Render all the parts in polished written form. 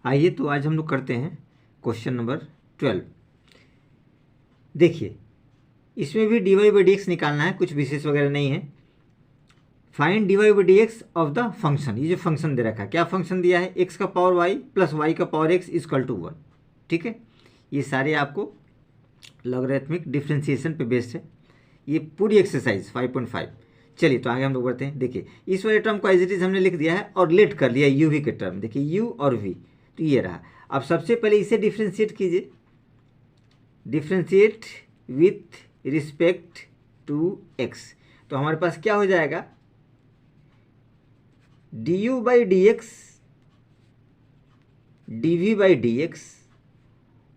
आइए तो आज हम लोग करते हैं क्वेश्चन नंबर 12। देखिए इसमें भी dy बाई डी एक्स निकालना है, कुछ विशेष वगैरह नहीं है। Find dy by D x of the function. ये जो फंक्शन दे रखा है, क्या फंक्शन दिया है, x का पावर y प्लस y का पावर x इक्वल टू 1। ठीक है, ये सारे आपको लॉगरिथमिक डिफ्रेंसिएशन पे बेस्ड है, ये पूरी एक्सरसाइज 5.5। चलिए तो आगे हम लोग बढ़ते हैं। देखिए इस वाले टर्म को एज इट इज हमने लिख दिया है और लेट कर लिया यू वी के टर्म। देखिए u और v, तो ये रहा। अब सबसे पहले इसे डिफ्रेंशिएट कीजिए, differentiate with respect to x। तो हमारे पास क्या हो जाएगा, du by D X D V by D X.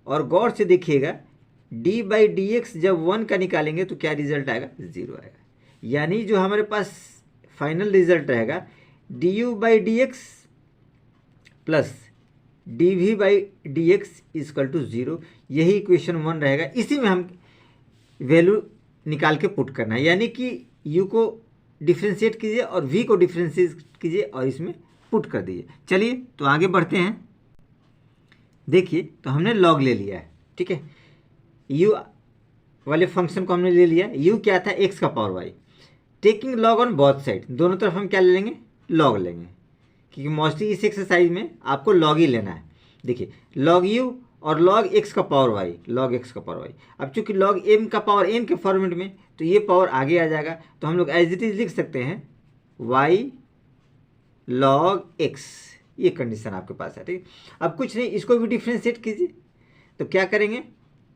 और गौर से देखिएगा d बाई डी एक्स जब 1 का निकालेंगे तो क्या रिजल्ट आएगा, 0 आएगा। यानी जो हमारे पास फाइनल रिजल्ट रहेगा du by D X plus D V by D X equal to 0। यही इक्वेशन 1 रहेगा। इसी में हम वैल्यू निकाल के पुट करना है, यानी कि u को डिफ्रेंशिएट कीजिए और v को डिफ्रेंशिएट कीजिए और इसमें पुट कर दीजिए। चलिए तो आगे बढ़ते हैं। देखिए तो हमने लॉग ले लिया है, ठीक है, u वाले फंक्शन को हमने ले लिया। u क्या था, x का power y। Taking log on both side, दोनों तरफ हम क्या ले लेंगे, लॉग लेंगे, क्योंकि मोस्टली इस एक्सरसाइज में आपको लॉग ही लेना है। देखिए लॉग u और लॉग x का पावर y, लॉग x का पावर y। अब चूंकि लॉग m का पावर n के फॉर्मेट में, तो ये पावर आगे आ जाएगा, तो हम लोग एज इट इज लिख सकते हैं y लॉग x। ये कंडीशन आपके पास है, ठीक है। अब कुछ नहीं, इसको भी डिफ्रेंशिएट कीजिए। तो क्या करेंगे,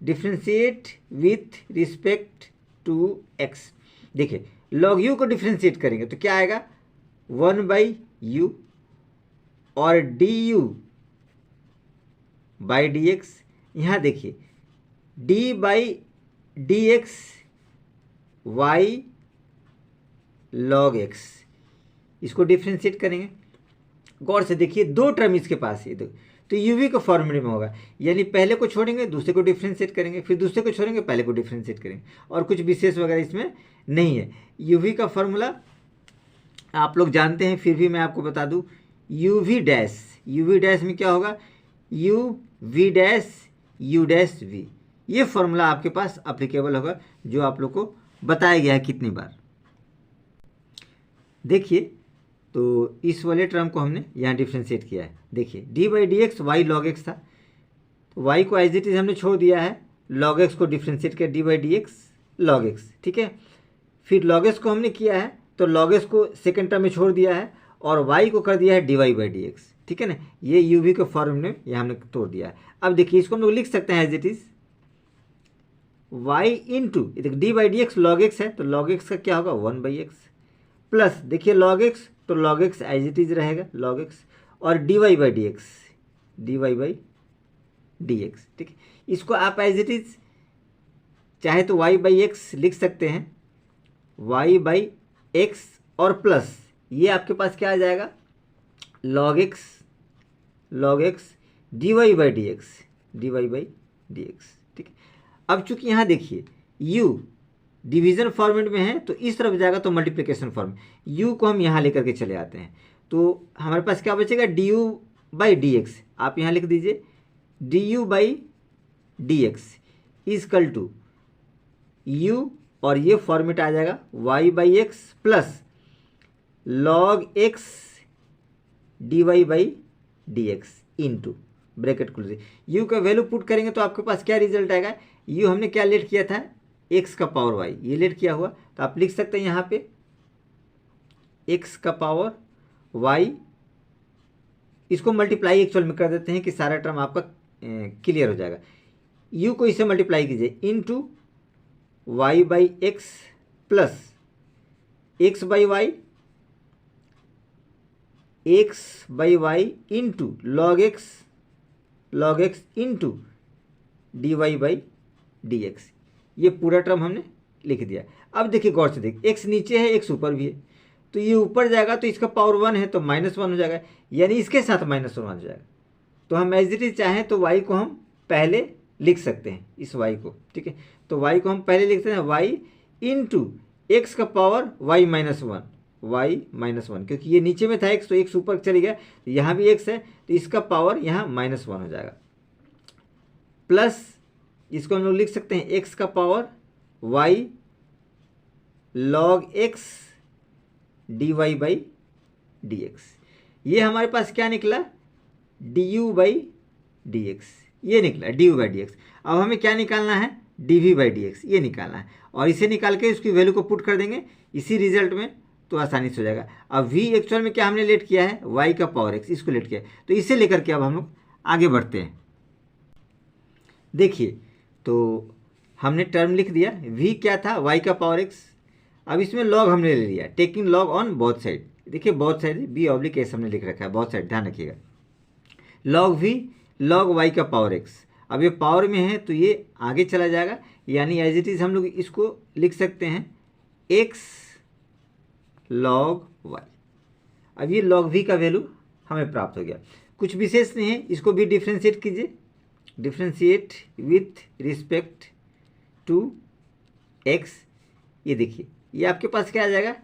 differentiate with respect to x। देखिए लॉग u को डिफ्रेंशिएट करेंगे तो क्या आएगा, 1 बाई यू और du बाई डी एक्स। यहाँ देखिए d by D X Y log x, इसको डिफ्रेंशिएट करेंगे। गौर से देखिए दो टर्म इसके पास है, तो uv को फॉर्मूले में होगा, यानी पहले को छोड़ेंगे दूसरे को डिफ्रेंशिएट करेंगे, फिर दूसरे को छोड़ेंगे पहले को डिफ्रेंशिएट करेंगे, और कुछ विशेष वगैरह इसमें नहीं है। uv का फॉर्मूला आप लोग जानते हैं, फिर भी मैं आपको बता दूं, uv डैश में क्या होगा, uv dash u dash v। ये फॉर्मूला आपके पास अप्लीकेबल होगा, जो आप लोग को बताया गया है कितनी बार। देखिए तो इस वाले टर्म को हमने यहाँ डिफ्रेंशिएट किया है। देखिए d by D X Y log X था, तो y को एज इट इज हमने छोड़ दिया है, लॉग एक्स को डिफ्रेंशिएट किया d by D X log x, ठीक है। फिर लॉग एक्स को हमने किया है, तो लॉग एक्स को सेकेंड टर्म में छोड़ दिया है और y को कर दिया है dy बाई डी एक्स, ठीक है ना। ये uv के फॉर्म में यहाँ हमने तोड़ दिया है। अब देखिए इसको हम लोग लिख सकते हैं as it is y into, D by D X log X है, तो लॉग एक्स का क्या होगा, 1 बाई एक्स प्लस, देखिए लॉग एक्स, तो log X as it is रहेगा लॉग एक्स, और D Y by D X, D Y by D X, ठीक है। इसको आप एज इट इज चाहे तो y बाई एक्स लिख सकते हैं, y बाई एक्स और प्लस ये आपके पास क्या आ जाएगा, log X D Y by D X, D Y by D X, ठीक है। अब चूंकि यहाँ देखिए u डिवीजन फॉर्मेट में है, तो इस तरफ जाएगा तो मल्टीप्लिकेशन फॉर्म, u को हम यहाँ लेकर के चले आते हैं, तो हमारे पास क्या बचेगा, du बाई डी एक्स। आप यहाँ लिख दीजिए du by D X equal to u, और ये फॉर्मेट आ जाएगा y by X plus log X D Y by D X into bracket खुल जाए। u का वैल्यू पुट करेंगे तो आपके पास क्या रिजल्ट आएगा, u हमने क्या लेट किया था, x का पावर y, ये लेट किया हुआ, तो आप लिख सकते हैं यहाँ पे x का पावर y। इसको मल्टीप्लाई एक्चुअल में कर देते हैं कि सारा टर्म आपका क्लियर हो जाएगा। u को इससे मल्टीप्लाई कीजिए into y by X plus X by Y, X by Y into log X into D Y by D X. ये पूरा टर्म हमने लिख दिया। अब देखिए गौर से देखिए, x नीचे है x ऊपर भी है, तो ये ऊपर जाएगा तो इसका पावर 1 है तो -1 हो जाएगा, यानी इसके साथ -1 हो जाएगा। तो हम एज इट इज चाहें तो y को हम पहले लिख सकते हैं, इस y को, ठीक है। तो y को हम पहले लिखते हैं y इंटू एक्स का power y -1, Y minus one, क्योंकि ये नीचे में था एक्स तो एक्स ऊपर चले गया, तो यहाँ भी एक्स है तो इसका पावर यहाँ माइनस वन हो जाएगा, प्लस इसको हम लोग लिख सकते हैं एक्स का power Y log X D Y by D X. ये हमारे पास क्या निकला, D U by D X, ये निकला D U by D X. अब हमें क्या निकालना है, D V by D X, ये निकालना है, और इसे निकाल के इसकी वैल्यू को पुट कर देंगे इसी रिजल्ट में, तो आसानी से हो जाएगा। अब v एक्चुअल में क्या हमने लेट किया है, y का पावर x, इसको लेट किया है, तो इसे लेकर के अब हम लोग आगे बढ़ते हैं। देखिए तो हमने टर्म लिख दिया, v क्या था, y का पावर x, अब इसमें लॉग हमने ले लिया, taking log on both side. देखिए both side b oblique s हमने लिख रखा है, बोथ साइड ध्यान रखिएगा, लॉग v लॉग y का पावर x। अब ये पावर में है तो ये आगे चला जाएगा, यानी एज इट इज़ हम लोग इसको लिख सकते हैं x लॉग y। अब ये लॉग v का वैल्यू हमें प्राप्त हो गया, कुछ विशेष नहीं है, इसको भी डिफ्रेंशिएट कीजिए, differentiate with respect to x। ये देखिए ये आपके पास क्या आ जाएगा,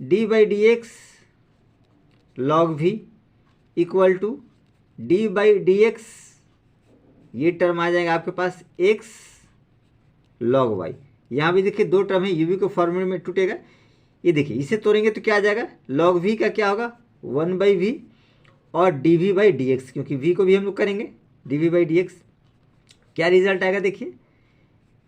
d by D X log v equal to d by D X, ये टर्म आ जाएगा आपके पास x लॉग y। यहाँ भी देखिए दो टर्म है, u v को फॉर्मूले में टूटेगा, ये देखिए इसे तोड़ेंगे तो क्या आ जाएगा, लॉग v का क्या होगा 1/v और dv बाई डी एक्स, क्योंकि v को भी हम लोग करेंगे dv बाई डी एक्स। क्या रिजल्ट आएगा, देखिए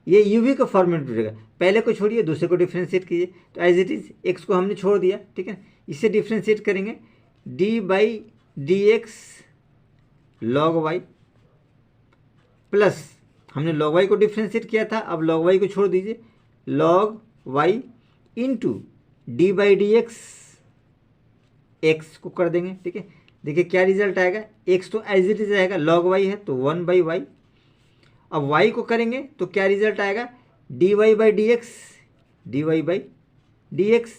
ये uv का फॉर्मूला टूटेगा, पहले को छोड़िए दूसरे को डिफ्रेंशिएट कीजिए, तो एज इट इज़ x को हमने छोड़ दिया, ठीक है, इसे डिफ्रेंशिएट करेंगे d by D X log y, plus हमने लॉग y को डिफ्रेंशिएट किया था, अब लॉग y को छोड़ दीजिए, log y into D by D x, x को कर देंगे, ठीक है। देखिए क्या रिजल्ट आएगा, एक्स तो एज इट इज रहेगा, लॉग वाई है तो 1/y। अब वाई को करेंगे तो क्या रिजल्ट आएगा, D Y by D X, D Y by D X,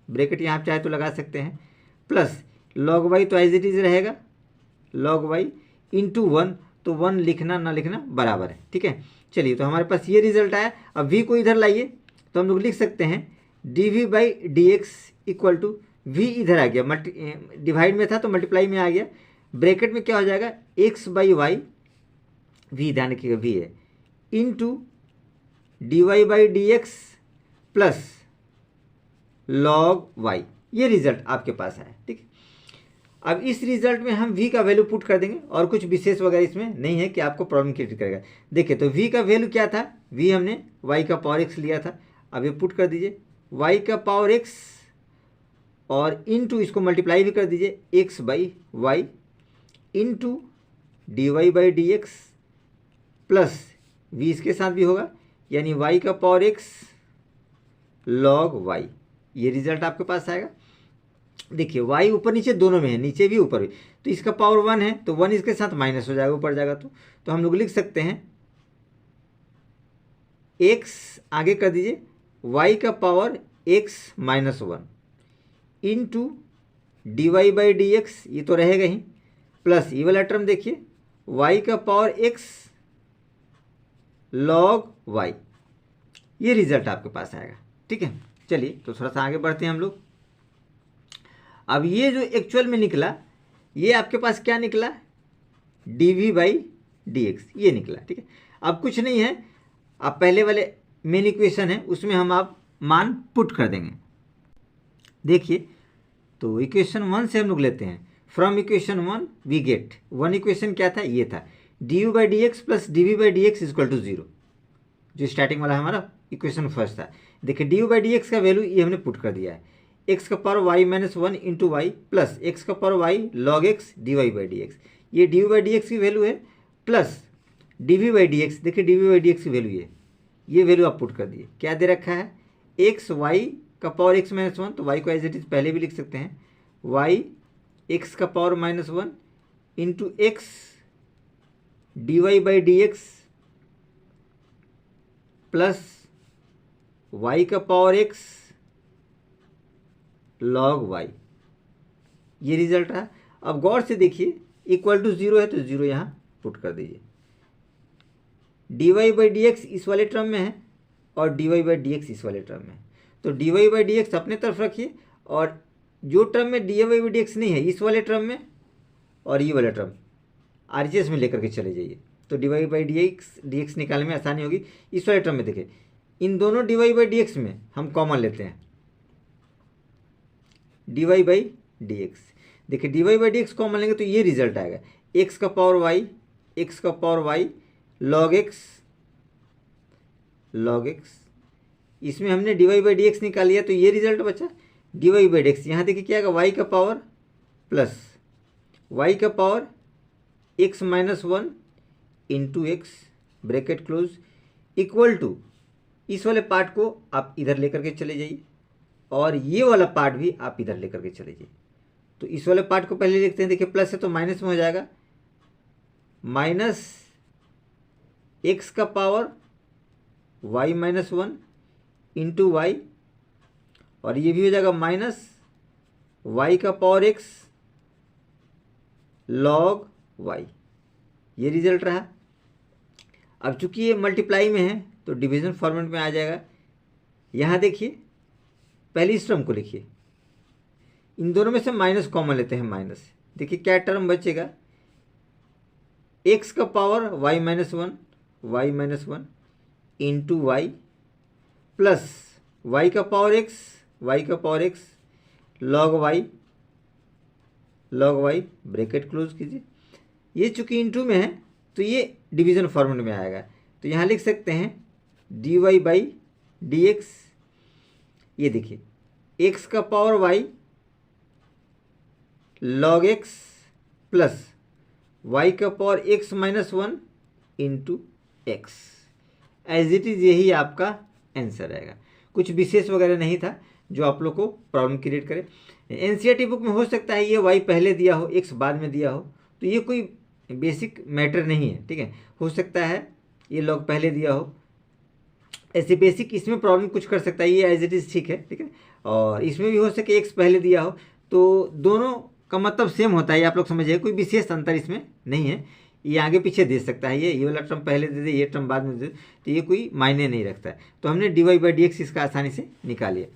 bracket यहाँ आप चाहे तो लगा सकते हैं, प्लस लॉग वाई तो एज इट इज रहेगा, लॉग वाई इंटू 1, तो 1 लिखना ना लिखना बराबर है, ठीक है। चलिए तो हमारे पास ये रिजल्ट आया। अब v को इधर लाइए तो हम लोग लिख सकते हैं D V by D X equal to V, इधर आ गया, डिवाइड में था तो मल्टीप्लाई में आ गया, ब्रैकेट में क्या हो जाएगा एक्स बाई वाई, वी ध्यान रखिएगा वी है, into D Y by D X plus log Y, ये रिजल्ट आपके पास है, ठीक है। अब इस रिजल्ट में हम v का वैल्यू पुट कर देंगे, और कुछ विशेष वगैरह इसमें नहीं है कि आपको प्रॉब्लम क्रिएट करेगा। देखिए तो v का वैल्यू क्या था, v हमने y का पावर x लिया था, अब ये पुट कर दीजिए y का पावर x और इनटू इसको मल्टीप्लाई भी कर दीजिए x by Y into D Y by D X plus v इसके साथ भी होगा, यानी y का पावर x लॉग y, ये रिजल्ट आपके पास आएगा। देखिए y ऊपर नीचे दोनों में है, नीचे भी ऊपर भी, तो इसका पावर 1 है तो 1 इसके साथ माइनस हो जाएगा, ऊपर जाएगा तो हम लोग लिख सकते हैं x, आगे कर दीजिए y का power x minus 1 into D Y by D X, ये तो रहेगा ही, प्लस ये वाला टर्म देखिए y का पावर x लॉग y, ये रिजल्ट आपके पास आएगा, ठीक है। चलिए तो थोड़ा सा आगे बढ़ते हैं हम लोग। अब ये जो एक्चुअल में निकला, ये आपके पास क्या निकला, D V by D X, ये निकला, ठीक है। अब कुछ नहीं है, अब पहले वाले मेन इक्वेशन है उसमें हम आप मान पुट कर देंगे। देखिए तो इक्वेशन 1 से हम लोग लेते हैं, from equation 1 we get, one equation क्या था, ये था D U by D X plus D V by D X equal to 0, जो स्टार्टिंग वाला हमारा इक्वेशन फर्स्ट था। देखिए D U by D X का वैल्यू ये हमने पुट कर दिया है, एक्स का power Y minus 1 into Y plus X का power Y log X D Y by D X, ये D U by D X की वैल्यू है, plus D V by D X, देखिए D V by D X की value ये value आप put कर दिए, क्या दे रखा है, एक्स वाई का पावर एक्स माइनस 1, तो वाई को एज इट इज पहले भी लिख सकते हैं, वाई एक्स का power minus 1 into X D Y by D X plus Y का पावर एक्स लॉग वाई, ये रिजल्ट रहा। अब गौर से देखिए इक्वल टू 0 है तो 0 यहाँ पुट कर दीजिए, D Y by D X इस वाले टर्म में है और D Y by D X इस वाले टर्म में है, तो D Y by D X अपने तरफ रखिए और जो टर्म में D Y by D X नहीं है इस वाले टर्म में और ये वाला टर्म RHS में लेकर के चले जाइए, तो D Y by D X निकालने में आसानी होगी। इस वाले टर्म में देखिए इन दोनों D Y by D X में हम कॉमन लेते हैं D Y by D X. देखिए D Y by D X common लेंगे तो ये रिजल्ट आएगा एक्स का पावर वाई लॉग एक्स। इसमें हमने D Y by D X निकाल लिया तो ये रिजल्ट बचा D Y by D X. यहाँ देखिए क्या आएगा वाई का पावर प्लस वाई का power X minus one into X bracket close equal to इस वाले पार्ट को आप इधर लेकर के चले जाइए और ये वाला पार्ट भी आप इधर लेकर के चले जाइए। तो इस वाले पार्ट को पहले लिखते हैं, देखिए प्लस है तो माइनस में हो जाएगा माइनस एक्स का power Y minus one into Y और ये भी हो जाएगा माइनस वाई का पावर एक्स लॉग वाई। ये रिजल्ट रहा। अब चूंकि ये मल्टीप्लाई में है तो डिवीजन फॉर्मेट में आ जाएगा। यहाँ देखिए पहली इस टर्म को लिखिए, इन दोनों में से माइनस कॉमन लेते हैं माइनस। देखिए क्या टर्म बचेगा एक्स का power Y minus one into Y plus Y का power X log Y bracket close कीजिए। ये चूंकि इंटू में है तो ये डिवीजन फॉर्मेट में आएगा, तो यहाँ लिख सकते हैं D Y by D X. ये देखिए एक्स का power Y log X plus Y का power X minus one into X. As it is यही आपका आंसर रहेगा। कुछ विशेष वगैरह नहीं था जो आप लोग को प्रॉब्लम क्रिएट करे। NCERT बुक में हो सकता है ये वाई पहले दिया हो एक्स बाद में दिया हो, तो ये कोई बेसिक मैटर नहीं है, ठीक है। हो सकता है ये लॉग पहले दिया हो, ऐसे बेसिक इसमें प्रॉब्लम कुछ कर सकता है, ये एज इट इज़ ठीक है, ठीक है। और इसमें भी हो सके एक्स पहले दिया हो, तो दोनों का मतलब सेम होता है, ये आप लोग समझिए, कोई विशेष अंतर इसमें नहीं है। ये आगे पीछे दे सकता है, ये वाला टर्म पहले दे दे, ये टर्म बाद में दे दे, तो ये कोई मायने नहीं रखता है। तो हमने D Y by D X इसका आसानी से निकालिए।